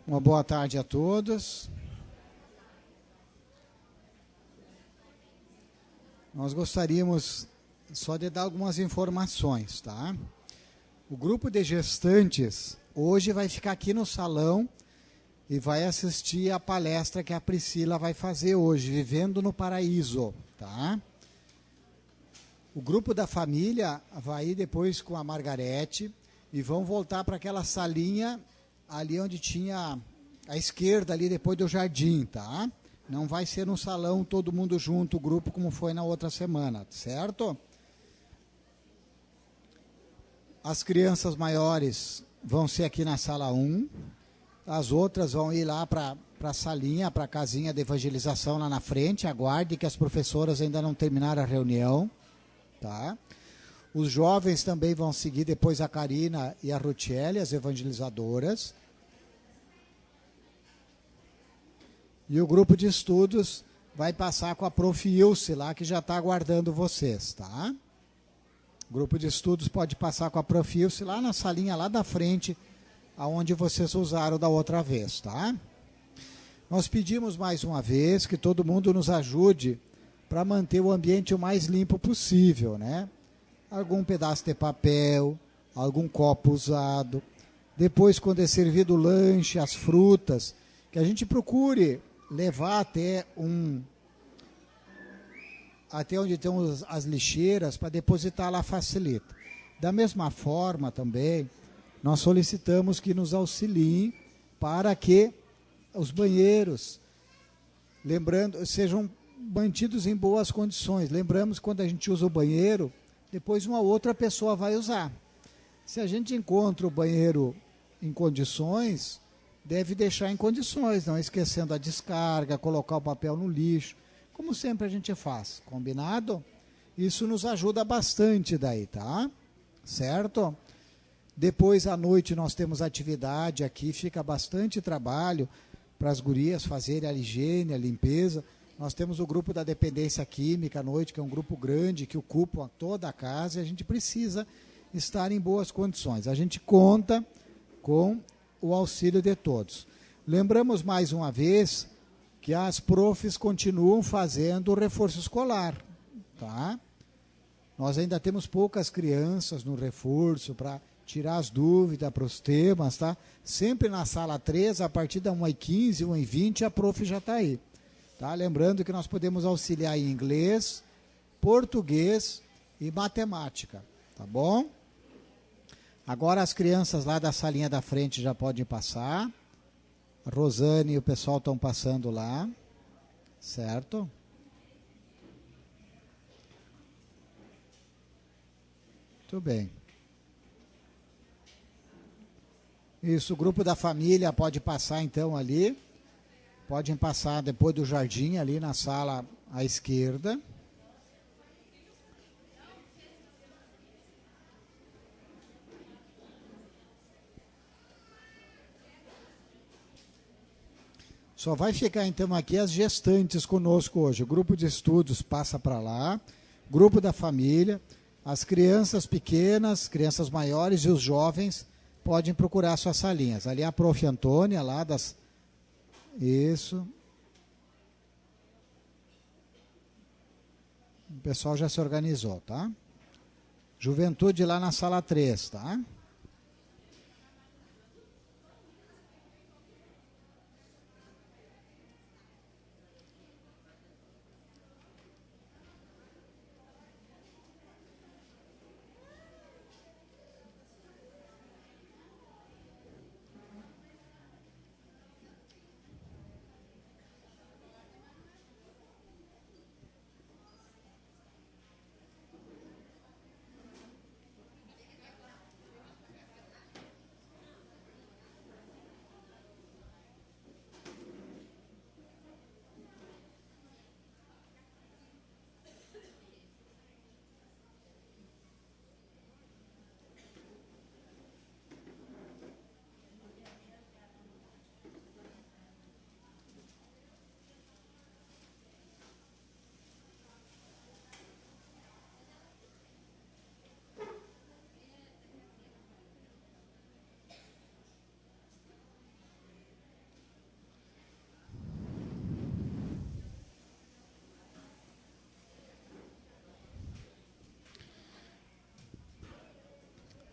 Uma boa tarde a todos. Nós gostaríamos só de dar algumas informações, tá? O grupo de gestantes hoje vai ficar aqui no salão e vai assistir a palestra que a Priscila vai fazer hoje, Vivendo no Paraíso, tá? O grupo da família vai ir depois com a Margarete e vão voltar para aquela salinha ali onde tinha à esquerda, ali depois do jardim, tá? Não vai ser no salão todo mundo junto, o grupo, como foi na outra semana, certo? As crianças maiores vão ser aqui na sala 1, as outras vão ir lá para a salinha, para a casinha de evangelização lá na frente. Aguarde que as professoras ainda não terminaram a reunião, tá? Os jovens também vão seguir depois a Karina e a Rutiele, as evangelizadoras. E o grupo de estudos vai passar com a Prof. Ilse lá, que já está aguardando vocês, tá? O grupo de estudos pode passar com a Prof. Ilse lá na salinha lá da frente, aonde vocês usaram da outra vez, tá? Nós pedimos mais uma vez que todo mundo nos ajude para manter o ambiente o mais limpo possível, né? Algum pedaço de papel, algum copo usado. Depois, quando é servido o lanche, as frutas, que a gente procure levar até onde estão as lixeiras para depositar lá facilita. Da mesma forma também, nós solicitamos que nos auxiliem para que os banheiros, lembrando, sejam mantidos em boas condições. Lembramos que quando a gente usa o banheiro, depois uma outra pessoa vai usar. Se a gente encontra o banheiro em condições, deve deixar em condições, não esquecendo a descarga, colocar o papel no lixo, como sempre a gente faz, combinado? Isso nos ajuda bastante daí, tá? Certo? Depois à noite nós temos atividade aqui, fica bastante trabalho para as gurias fazerem a higiene, a limpeza. Nós temos o grupo da dependência química à noite, que é um grupo grande, que ocupa toda a casa, e a gente precisa estar em boas condições. A gente conta com o auxílio de todos. Lembramos mais uma vez que as profs continuam fazendo o reforço escolar, tá? Nós ainda temos poucas crianças no reforço para tirar as dúvidas para os temas, tá? Sempre na sala 3, a partir da 1h15, 1h20, a prof já está aí, tá? Lembrando que nós podemos auxiliar em inglês, português e matemática, tá bom? Agora as crianças lá da salinha da frente já podem passar. A Rosane e o pessoal estão passando lá, certo? Muito bem. Isso, o grupo da família pode passar então ali. Podem passar depois do jardim ali na sala à esquerda. Só vai ficar então aqui as gestantes conosco hoje. O grupo de estudos passa para lá, grupo da família, as crianças pequenas, crianças maiores e os jovens podem procurar suas salinhas. Ali a prof. Antônia, lá das... Isso. O pessoal já se organizou, tá? Juventude lá na sala 3, tá?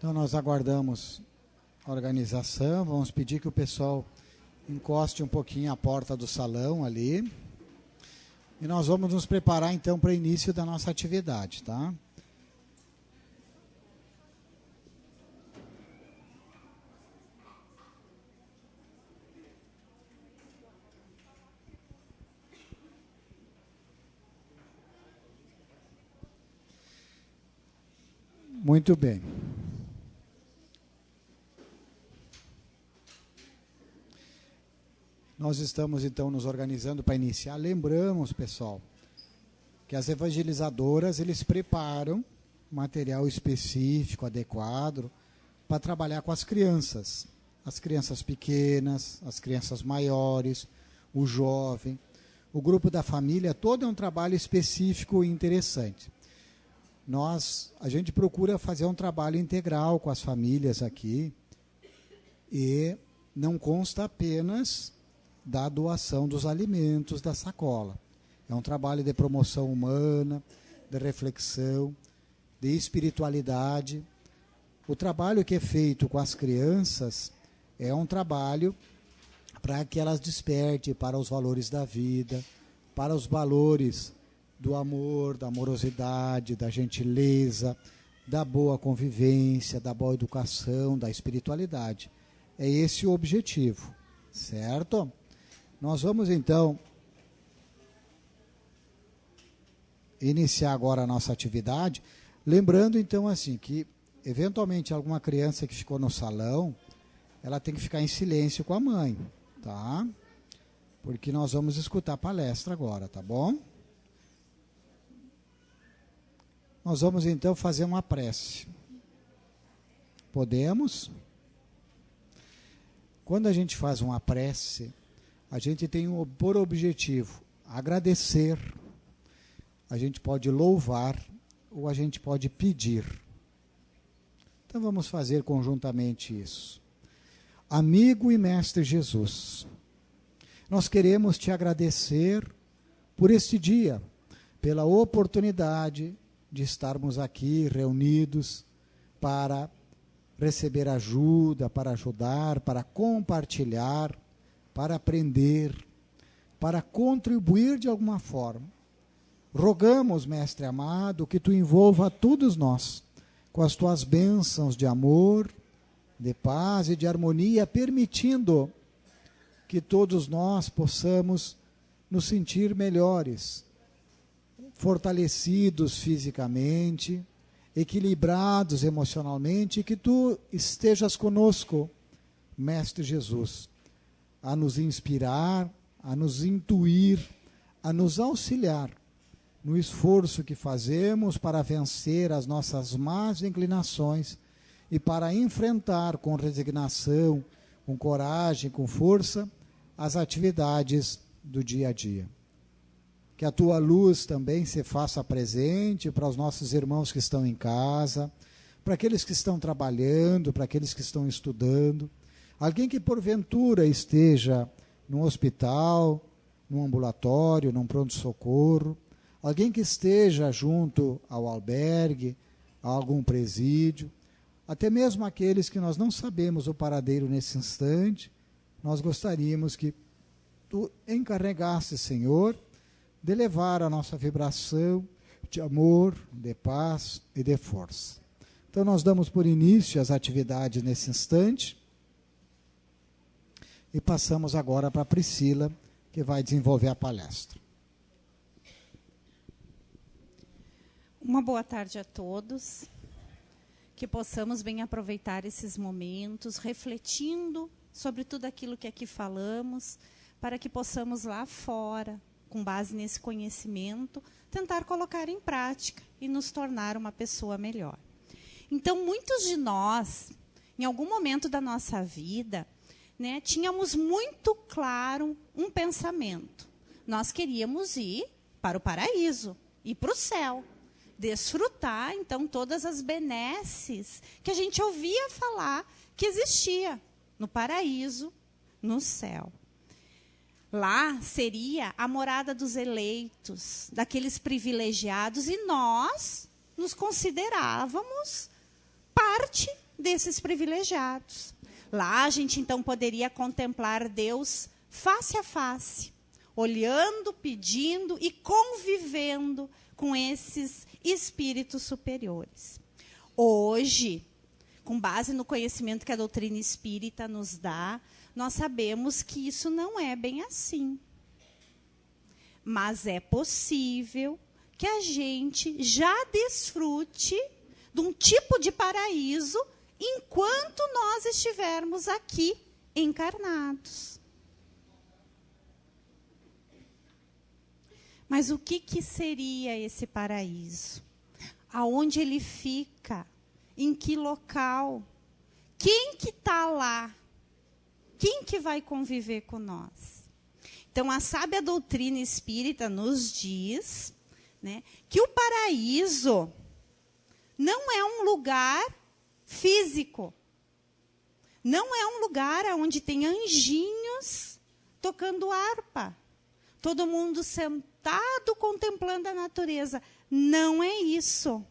Então nós aguardamos a organização, vamos pedir que o pessoal encoste um pouquinho a porta do salão ali. E nós vamos nos preparar então para o início da nossa atividade, tá? Muito bem. Nós estamos, então, nos organizando para iniciar. Lembramos, pessoal, que as evangelizadoras, eles preparam material específico, adequado, para trabalhar com as crianças pequenas, as crianças maiores, o jovem, o grupo da família, todo é um trabalho específico e interessante. A gente procura fazer um trabalho integral com as famílias aqui e não consta apenas da doação dos alimentos da sacola. É um trabalho de promoção humana, de reflexão, de espiritualidade. O trabalho que é feito com as crianças é um trabalho para que elas despertem para os valores da vida, para os valores do amor, da amorosidade, da gentileza, da boa convivência, da boa educação, da espiritualidade. É esse o objetivo, certo? Nós vamos, então, iniciar agora a nossa atividade, lembrando, então, assim, que, eventualmente, alguma criança que ficou no salão, ela tem que ficar em silêncio com a mãe, tá? Porque nós vamos escutar a palestra agora, tá bom? Nós vamos, então, fazer uma prece. Podemos? Quando a gente faz uma prece, a gente tem por objetivo agradecer, a gente pode louvar ou a gente pode pedir. Então vamos fazer conjuntamente isso. Amigo e Mestre Jesus, nós queremos te agradecer por este dia, pela oportunidade de estarmos aqui reunidos para receber ajuda, para ajudar, para compartilhar, para aprender, para contribuir de alguma forma. Rogamos, Mestre amado, que tu envolva a todos nós com as tuas bênçãos de amor, de paz e de harmonia, permitindo que todos nós possamos nos sentir melhores, fortalecidos fisicamente, equilibrados emocionalmente, e que tu estejas conosco, Mestre Jesus, a nos inspirar, a nos intuir, a nos auxiliar no esforço que fazemos para vencer as nossas más inclinações e para enfrentar com resignação, com coragem, com força, as atividades do dia a dia. Que a tua luz também se faça presente para os nossos irmãos que estão em casa, para aqueles que estão trabalhando, para aqueles que estão estudando. Alguém que porventura esteja num hospital, num ambulatório, num pronto-socorro, alguém que esteja junto ao albergue, a algum presídio, até mesmo aqueles que nós não sabemos o paradeiro nesse instante, nós gostaríamos que tu encarregasses, Senhor, de levar a nossa vibração de amor, de paz e de força. Então nós damos por início as atividades nesse instante e passamos agora para a Priscila, que vai desenvolver a palestra. Uma boa tarde a todos, que possamos bem aproveitar esses momentos, refletindo sobre tudo aquilo que aqui falamos, para que possamos lá fora, com base nesse conhecimento, tentar colocar em prática e nos tornar uma pessoa melhor. Então, muitos de nós, em algum momento da nossa vida, né, tínhamos muito claro um pensamento. Nós queríamos ir para o paraíso, ir para o céu, desfrutar, então, todas as benesses que a gente ouvia falar que existia no paraíso, no céu. Lá seria a morada dos eleitos, daqueles privilegiados, e nós nos considerávamos parte desses privilegiados. Lá a gente então poderia contemplar Deus face a face, olhando, pedindo e convivendo com esses espíritos superiores. Hoje, com base no conhecimento que a doutrina espírita nos dá, nós sabemos que isso não é bem assim. Mas é possível que a gente já desfrute de um tipo de paraíso enquanto nós estivermos aqui encarnados. Mas o que seria esse paraíso? Aonde ele fica? Em que local? Quem que está lá? Quem que vai conviver com nós? Então, a sábia doutrina espírita nos diz, né, que o paraíso não é um lugar físico. Não é um lugar onde tem anjinhos tocando harpa. Todo mundo sentado contemplando a natureza. Não é isso.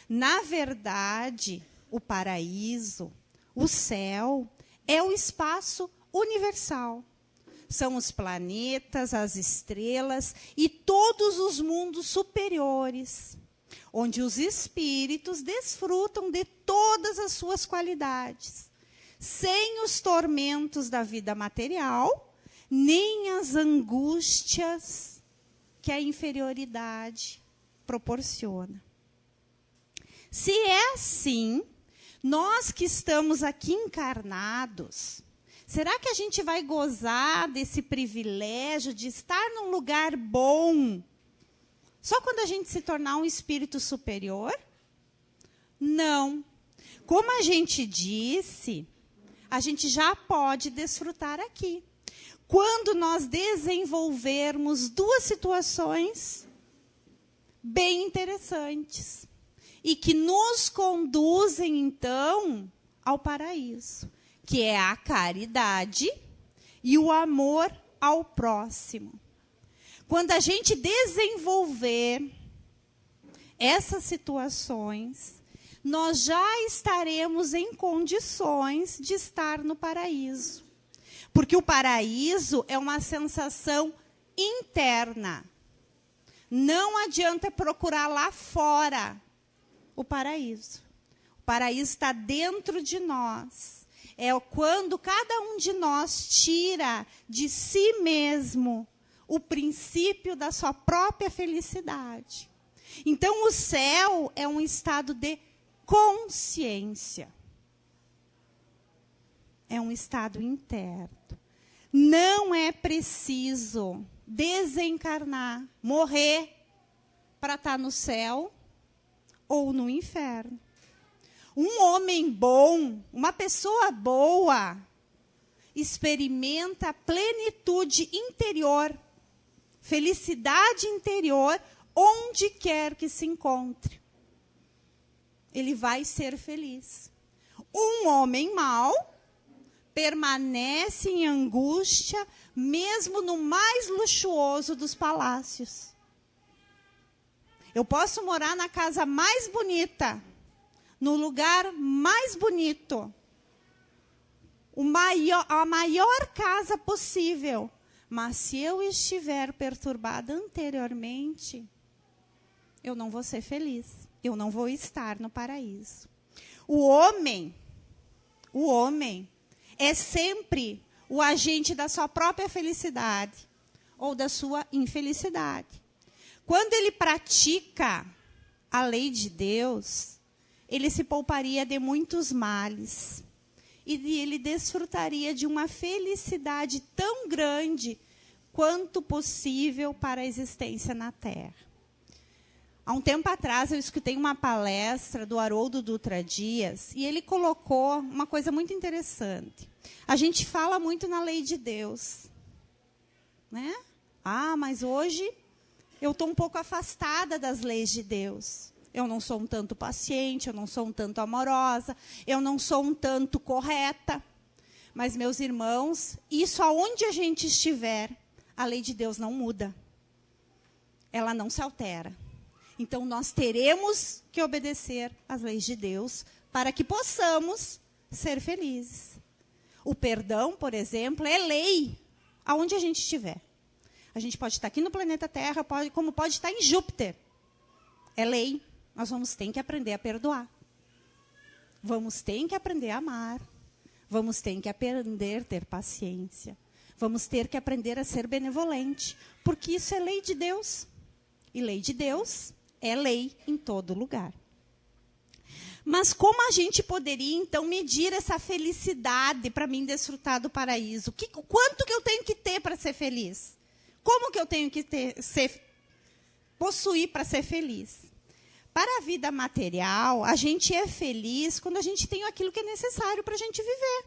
Na verdade, o paraíso, o céu, é o espaço universal. São os planetas, as estrelas e todos os mundos superiores, onde os espíritos desfrutam de todas as suas qualidades, sem os tormentos da vida material, nem as angústias que a inferioridade proporciona. Se é assim, nós que estamos aqui encarnados, será que a gente vai gozar desse privilégio de estar num lugar bom só quando a gente se tornar um espírito superior? Não. Como a gente disse, a gente já pode desfrutar aqui. Quando nós desenvolvermos duas situações bem interessantes e que nos conduzem, então, ao paraíso, que é a caridade e o amor ao próximo. Quando a gente desenvolver essas situações, nós já estaremos em condições de estar no paraíso. Porque o paraíso é uma sensação interna. Não adianta procurar lá fora o paraíso. O paraíso está dentro de nós. É quando cada um de nós tira de si mesmo o princípio da sua própria felicidade. Então, o céu é um estado de consciência. É um estado interno. Não é preciso desencarnar, morrer, para estar no céu ou no inferno. Um homem bom, uma pessoa boa, experimenta plenitude interior, felicidade interior, onde quer que se encontre. Ele vai ser feliz. Um homem mau permanece em angústia, mesmo no mais luxuoso dos palácios. Eu posso morar na casa mais bonita, no lugar mais bonito, a maior casa possível, mas se eu estiver perturbada anteriormente, eu não vou ser feliz, eu não vou estar no paraíso. O homem é sempre o agente da sua própria felicidade ou da sua infelicidade. Quando ele pratica a lei de Deus, ele se pouparia de muitos males. E ele desfrutaria de uma felicidade tão grande quanto possível para a existência na Terra. Há um tempo atrás, eu escutei uma palestra do Haroldo Dutra Dias, e ele colocou uma coisa muito interessante. A gente fala muito na lei de Deus, né? Ah, mas hoje eu estou um pouco afastada das leis de Deus. Eu não sou um tanto paciente, eu não sou um tanto amorosa, eu não sou um tanto correta. Mas, meus irmãos, isso aonde a gente estiver, a lei de Deus não muda. Ela não se altera. Então, nós teremos que obedecer às leis de Deus para que possamos ser felizes. O perdão, por exemplo, é lei aonde a gente estiver. A gente pode estar aqui no planeta Terra, como pode estar em Júpiter. É lei. Nós vamos ter que aprender a perdoar. Vamos ter que aprender a amar. Vamos ter que aprender a ter paciência. Vamos ter que aprender a ser benevolente. Porque isso é lei de Deus. E lei de Deus é lei em todo lugar. Mas como a gente poderia, então, medir essa felicidade para mim desfrutar do paraíso? Quanto que eu tenho que ter para ser feliz? Como que eu tenho que possuir para ser feliz? Para a vida material, a gente é feliz quando a gente tem aquilo que é necessário para a gente viver.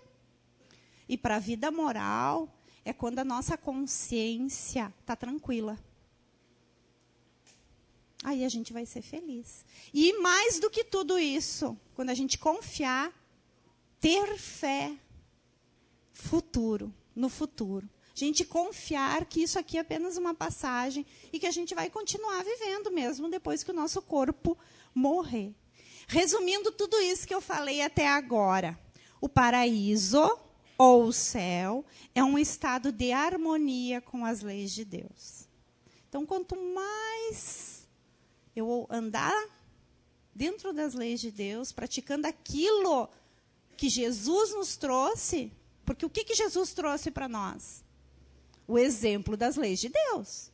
E para a vida moral, é quando a nossa consciência está tranquila. Aí a gente vai ser feliz. E mais do que tudo isso, quando a gente confiar, ter fé no futuro. A gente confiar que isso aqui é apenas uma passagem e que a gente vai continuar vivendo mesmo depois que o nosso corpo morrer. Resumindo tudo isso que eu falei até agora, o paraíso ou o céu é um estado de harmonia com as leis de Deus. Então, quanto mais eu andar dentro das leis de Deus, praticando aquilo que Jesus nos trouxe, porque o que Jesus trouxe para nós? O exemplo das leis de Deus.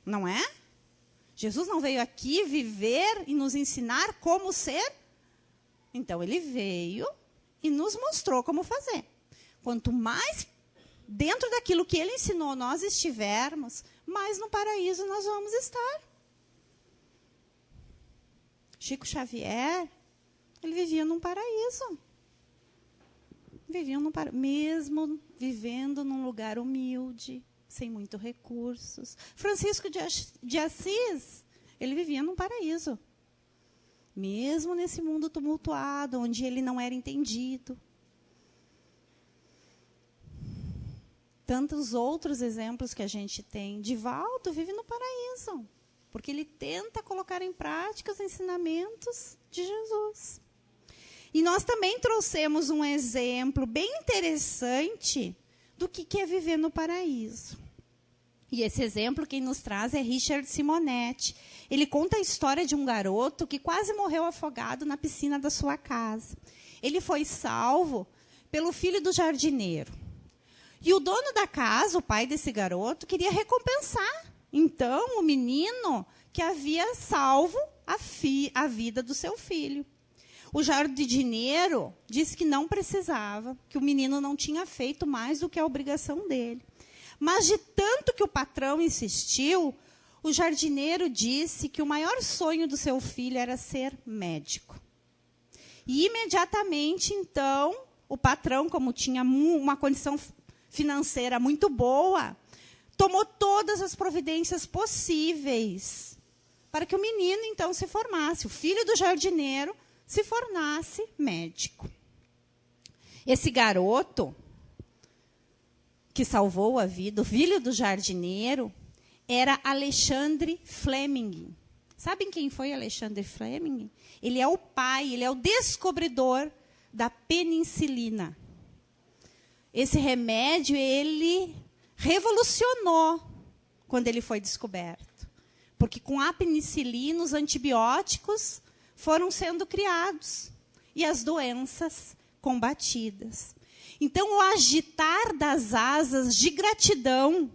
Não é? Jesus não veio aqui viver e nos ensinar como ser. Então, ele veio e nos mostrou como fazer. Quanto mais dentro daquilo que ele ensinou nós estivermos, mais no paraíso nós vamos estar. Chico Xavier, ele vivia num paraíso. Mesmo vivendo num lugar humilde, sem muitos recursos. Francisco de Assis, ele vivia num paraíso. Mesmo nesse mundo tumultuado, onde ele não era entendido. Tantos outros exemplos que a gente tem. Divaldo vive no paraíso, porque ele tenta colocar em prática os ensinamentos de Jesus. E nós também trouxemos um exemplo bem interessante do que é viver no paraíso. E esse exemplo quem nos traz é Richard Simonetti. Ele conta a história de um garoto que quase morreu afogado na piscina da sua casa. Ele foi salvo pelo filho do jardineiro. E o dono da casa, o pai desse garoto, queria recompensar, então, o menino que havia salvo a vida do seu filho. O jardineiro disse que não precisava, que o menino não tinha feito mais do que a obrigação dele. Mas, de tanto que o patrão insistiu, o jardineiro disse que o maior sonho do seu filho era ser médico. E, imediatamente, então, o patrão, como tinha uma condição financeira muito boa, tomou todas as providências possíveis para que o menino, então, se formasse. O filho do jardineiro se formasse médico. Esse garoto que salvou a vida, o filho do jardineiro, era Alexandre Fleming. Sabem quem foi Alexandre Fleming? Ele é o pai, ele é o descobridor da penicilina. Esse remédio, ele revolucionou quando ele foi descoberto. Porque com a penicilina, os antibióticos foram sendo criados e as doenças combatidas. Então, o agitar das asas de gratidão,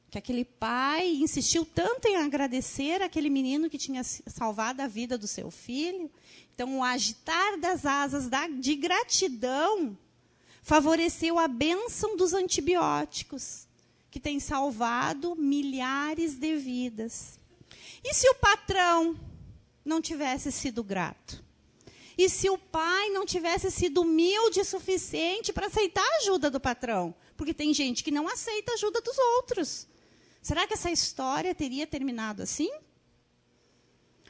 que aquele pai insistiu tanto em agradecer aquele menino que tinha salvado a vida do seu filho. Então, o agitar das asas de gratidão favoreceu a bênção dos antibióticos, que tem salvado milhares de vidas. E se o patrão não tivesse sido grato? E se o pai não tivesse sido humilde o suficiente para aceitar a ajuda do patrão? Porque tem gente que não aceita a ajuda dos outros. Será que essa história teria terminado assim?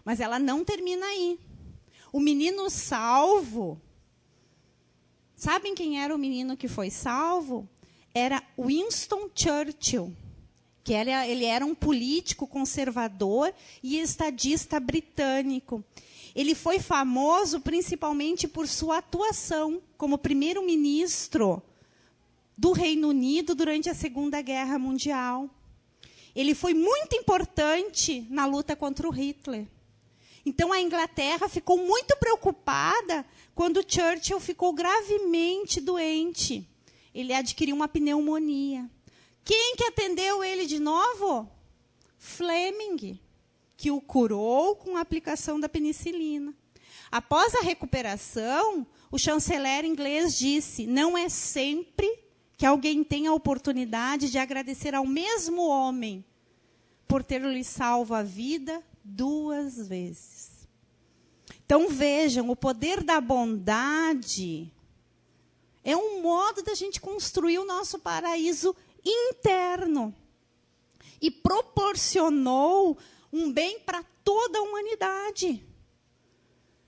Mas ela não termina aí. O menino salvo, sabem quem era o menino que foi salvo? Era Winston Churchill, que ele era um político conservador e estadista britânico. Ele foi famoso principalmente por sua atuação como primeiro-ministro do Reino Unido durante a Segunda Guerra Mundial. Ele foi muito importante na luta contra o Hitler. Então, a Inglaterra ficou muito preocupada quando Churchill ficou gravemente doente. Ele adquiriu uma pneumonia. Quem que atendeu ele de novo? Fleming, que o curou com a aplicação da penicilina. Após a recuperação, o chanceler inglês disse: não é sempre que alguém tem a oportunidade de agradecer ao mesmo homem por ter lhe salvo a vida 2 vezes. Então, vejam, o poder da bondade é um modo da gente construir o nosso paraíso interno. E proporcionou um bem para toda a humanidade.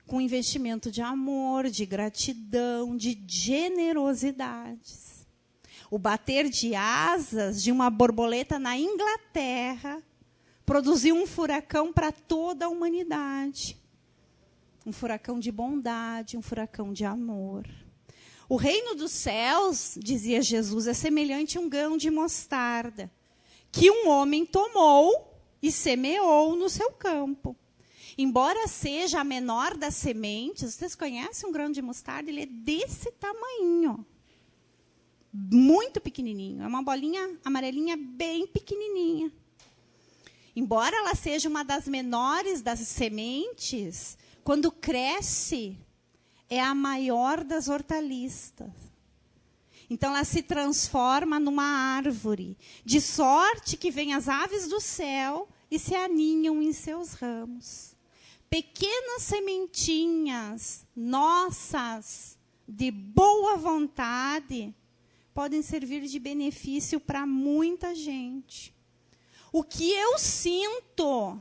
Com investimento de amor, de gratidão, de generosidades. O bater de asas de uma borboleta na Inglaterra produziu um furacão para toda a humanidade. Um furacão de bondade, um furacão de amor. O reino dos céus, dizia Jesus, é semelhante a um grão de mostarda, que um homem tomou e semeou no seu campo. Embora seja a menor das sementes, vocês conhecem um grão de mostarda? Ele é desse tamanho. Muito pequenininho. É uma bolinha amarelinha bem pequenininha. Embora ela seja uma das menores das sementes, quando cresce, é a maior das hortaliças. Então, ela se transforma numa árvore, de sorte que vêm as aves do céu e se aninham em seus ramos. Pequenas sementinhas nossas, de boa vontade, podem servir de benefício para muita gente. O que eu sinto